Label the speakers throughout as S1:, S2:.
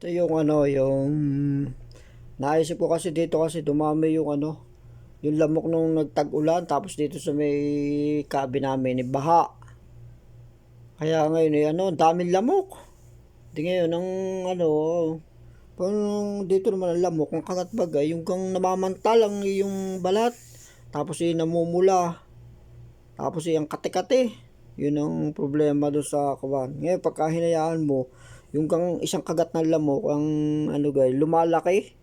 S1: Ito yung yung naisip ko kasi dito kasi dumami yung yung lamok nung nagtag-ulan tapos dito sa may kabi namin ni baha. Kaya ngayon ang daming lamok. Di ngayon ang ano, parang dito naman ang lamok, ang kagat bagay, yung kang namamantalang yung balat. Tapos namumula. Tapos ang kate-kate. Yun ang problema doon sa kawan. Ngayon pagka hinayaan mo, yung kang isang kagat ng lamok ang lumalaki.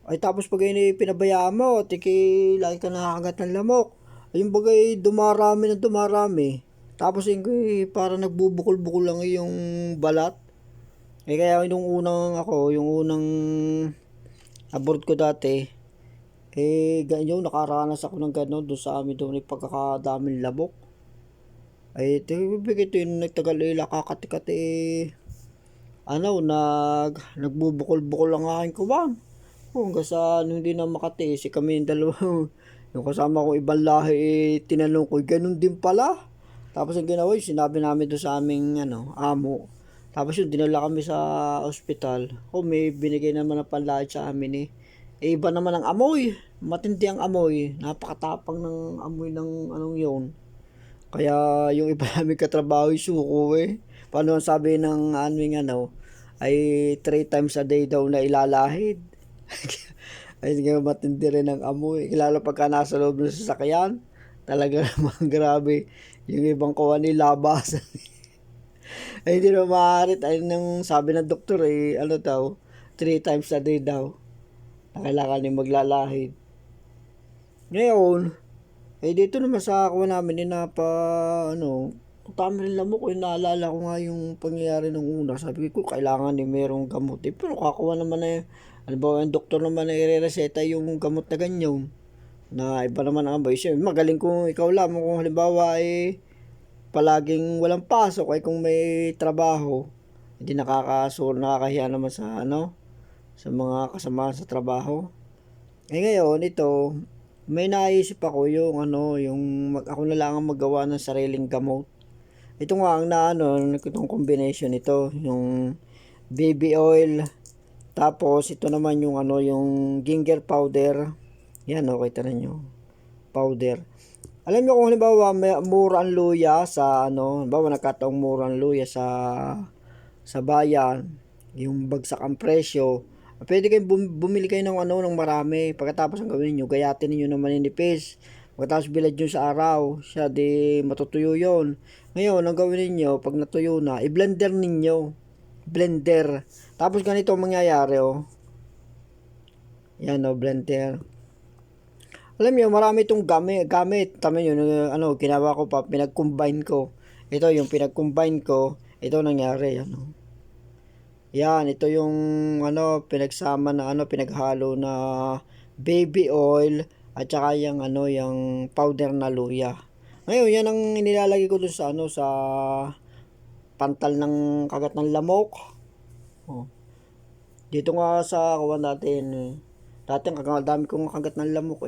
S1: Ay tapos pag pinabayaan mo, tiki lagi ka nakakagat ng lamok. Ay yung bagay dumarami na dumarami. Tapos para nagbubukol-bukol lang yung balat. Kaya yung unang abort ko dati, ganyan nakaranas ako ng gano'n doon sa amin doon pagkakadaming labok. Ay ito yung nagtagal kakati-kati nagbubukol-bukol ang aking kuwan. Hanggang sa hindi na makatiis, kami yung dalawa, yung kasama kong ibang lahi, tinanong ko, ganun din pala. Tapos ang ginawa yun, sinabi namin doon sa aming amo. Tapos yun, dinala kami sa ospital. May binigay naman na panlahit sa amin iba naman ang amoy. Matindi ang amoy. Napakatapang ng amoy ng anong yun. Kaya yung iba namin katrabaho yung suko Paano ang sabi ng aming ay 3 times a day daw na ilalahid. Ay nga matindi rin ang amoy. Lalo pagka nasa loob ng sasakyan. Talaga naman grabe. Yung ibang kawan labasan. Ay hindi na maaari. Ay nang sabi ng doktor 3 times a day daw. Na kailangan yung maglalahid. Ngayon, dito naman sa ako namin tama rin lamok ko, naalala ko nga yung pangyayari ng una. Sabi ko, kailangan merong gamot. Pero kakuha naman halimbawa yung doktor naman na i-reseta yung gamot na ganyan. Na iba naman ang abay. Magaling kung ikaw lamang kung halimbawa palaging walang pasok kung may trabaho. Hindi nakakahiya naman sa mga kasama sa trabaho. Ngayon, may naisip ako yung ako na lang ang magawa ng sariling gamot. Ito nga ang itong combination ito, yung baby oil, tapos ito naman yung ginger powder. Yan kita na nyo. Powder. Alam niyo kung halimbawa mura ang luya sa halimbawa nakataong mura ang luya sa bayan, yung bagsak ang presyo. Pwede kayong bumili kayo ng marami. Pagkatapos ang gawin niyo, gayatin niyo ng maninipis. Pagkatapos bilad nyo sa araw, siya di matutuyo yon. Ngayon, ang gawin niyo pag natuyo na, i-blender ninyo. Blender. Tapos ganito ang mangyayari Yan blender. Alam niyo, marami itong gamit. Tama yun, ginawa ko pa, pinag-combine ko. Ito yung pinag-combine ko, ito nangyari, Yan, ito yung pinagsama na pinaghalo na baby oil at saka yung powder na luya. Ngayon, yan ang nilalagay ko dun sa pantal ng kagat ng lamok. Dito nga sa kawan natin, dati ang dami kong kagat ng lamok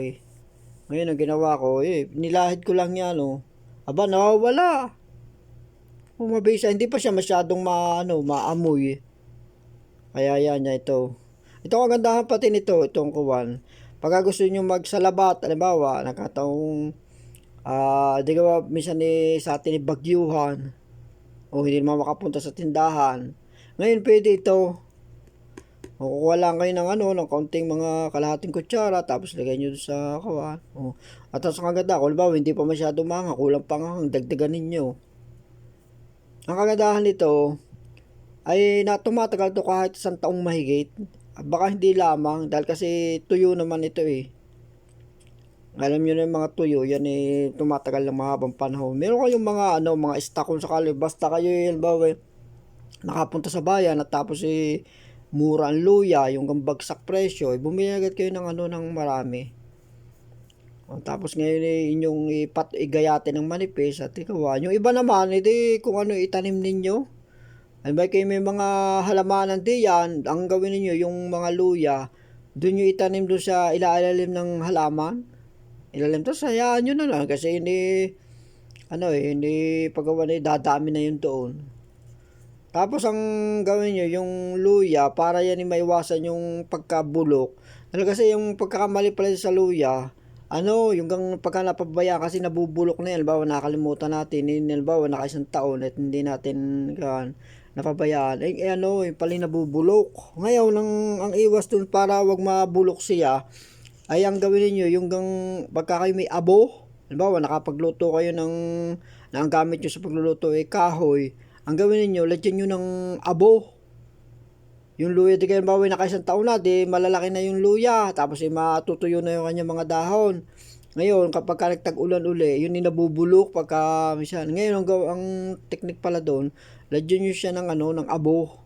S1: Ngayon ang ginawa ko, nilahid ko lang yan Aba, nawawala. Mabisa, hindi pa siya masyadong maamoy Kaya yan ito. Ito ang kagandahan pati nito, itong kuwan. Pagka gusto nyo magsalabat, halimbawa, nakataong, di ka ba, minsan sa atin bagyuhan, o hindi naman makapunta sa tindahan. Ngayon, pwede ito. O kukuha lang kayo ng kaunting mga kalahating kutsara, tapos lagay nyo sa kawan. At ang kaganda, kung halimbawa, hindi pa masyado mga, kulang pa nga, dagdagan ninyo. Ang kagandahan nito, ay tumatagal to kahit 1 taong mahigit. Baka hindi lamang dahil kasi tuyo naman ito Alam niyo na yung mga tuyo, yan tumatagal ng mahabang panahon. Meron kayong mga stock kung sakali, basta kayo halimbawa nakapunta sa bayan at tapos mura ang luya, yung gambagsak presyo, bumili agad kayo ng marami. Tapos ngayon inyong igayatin ng manipis at ikaw. Yung iba naman, kung itanim ninyo. Halimbawa kayo may mga halamanan diyan, ang gawin niyo yung mga luya, doon nyo itanim doon sa ilalim ng halaman. Ilalim to, sayaan nyo na lang kasi hindi paggawa na dadami na yun doon. Tapos ang gawin nyo, yung luya, para yan maiwasan yung pagkabulok. Dahil kasi yung pagkakamali pala sa luya, yung pagka napabaya kasi nabubulok na yan, halimbawa nakalimutan natin, halimbawa naka 1 taon at hindi natin napabayaan, yung pala nabubulok. Ngayon, ang iwas dun para wag mabulok siya, ay ang gawin niyo yung pagka kayo may abo, halimbawa nakapagluto kayo na ang gamit nyo sa pagluluto ay kahoy, ang gawin niyo lagyan nyo ng abo. Yung luya, di kayo bawi naka 1 taon na, di malalaki na yung luya, tapos matutuyo na yung kanyang mga dahon. Ngayon, kapag ka nagtag-ulan uli, yun yung nabubulok pagka minsan. Ngayon, ang technique pala doon, lagyan nyo siya ng abo.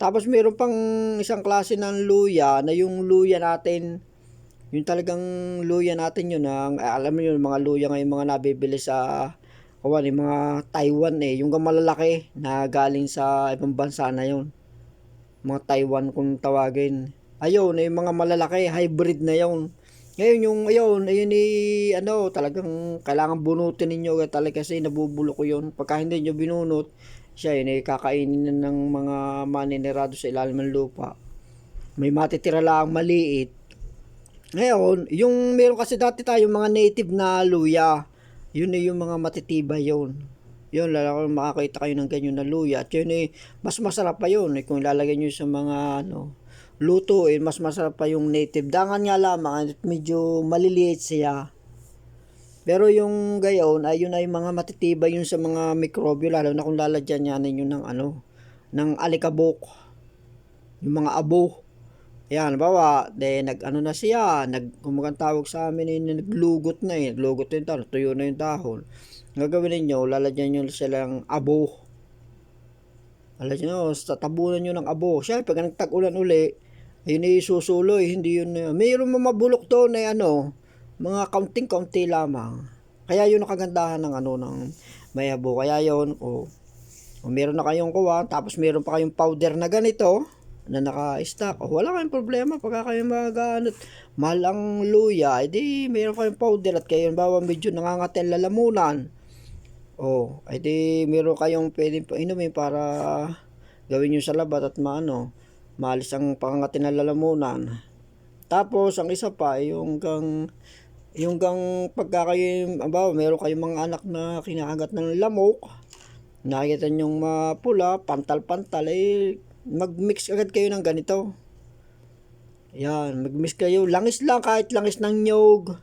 S1: Tapos meron pang isang klase ng luya na yung luya natin, yung talagang luya natin yun, alam mo yun, mga luya ngayon mga nabibili sa yung mga Taiwan yung malalaki na galing sa ibang bansa na yun. Mga Taiwan kung tawagin. Ayun, yung mga malalaki, hybrid na yun. Ngayon ayun talagang kailangan bunutin ninyo talaga kasi nabubulok ko yun. Pagka hindi nyo binunot, siya yun kakainin ng mga maninerado sa ilalim ng lupa. May matitira lang maliit. Ngayon, yung meron kasi dati tayo mga native na luya. Yun yung mga matitibay yun. Yun, lalaki makakita kayo ng ganyan na luya. At yun mas masarap pa yun. Kung ilalagay nyo sa mga luto, mas masarap pa yung native. Dangan nga lamang, medyo maliliit siya. Pero yung gayon, yun ay mga matitibay yun sa mga mikrobyo, lalo na kung lalagyan niya ninyo ng alikabok. Yung mga abo. Yan, bawa, na siya, kumagang tawag sa amin naglugot na naglugot na yung dahon, tuyo na yung dahon. Gagawin ninyo, lalagyan nyo silang abo. Lalagyan nyo, tatabunan nyo ng abo. Siya, pag nagtag-ulan uli, yun susuloy, hindi yun, mayroon mabulok to na mga kaunting-kaunti lamang. Kaya yun ang kagandahan ng may abo. Kaya yun, kung meron na kayong kuha, tapos meron pa kayong powder na ganito, na naka-stock, wala kayong problema pagka kayo mahal ang luya, edi meron kayong powder at kayo bawa medyo nangangatel lalamunan, edi meron kayong pwedeng inumin para gawin nyo sa labat at maalis ang pangangatel na lalamunan. Tapos ang isa pa yung pagka kayo meron kayong mga anak na kinakagat ng lamok, nakikita nyong mapula, pantal-pantal, mag-mix agad kayo ng ganito. Yan, mag-mix kayo. Langis lang, kahit langis ng niyog,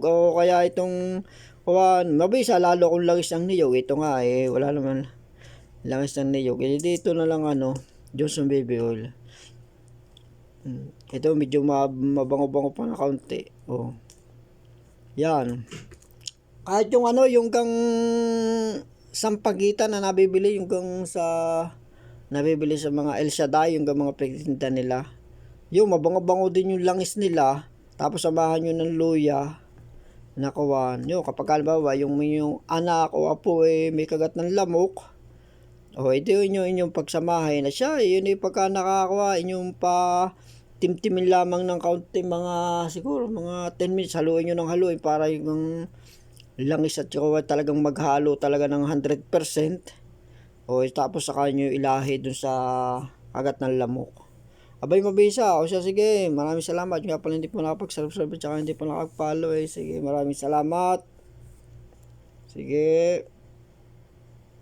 S1: o kaya itong mabisa, lalo kung langis ng niyog. Ito nga, wala naman langis ng niyog. Dito na lang, Johnson Baby Oil. Ito, medyo mabango-bango pa na kaunti. Yan. Kahit yung sampagitan na nabibili, nabibili sa mga El Shaddai, yung mga pagtitinda nila. Yung mabango-bango din yung langis nila. Tapos samahan nyo ng luya. Yung kapag halimbawa, yung anak o apo may kagat ng lamok. Ito yung pagsamahin na siya. Yun pagka nakakuha, inyong pa timtimin lamang ng kaunti, siguro mga 10 minutes, haluin nyo ng haluin para yung langis at yung talagang maghalo talaga ng 100%. Tapos saka nyo ilahi dun sa kagat ng lamok. Abay, mabisa. Siya, sige, maraming salamat. Nga pala hindi po nakapag-subscribe at saka hindi po nakapag-follow. Sige, maraming salamat. Sige.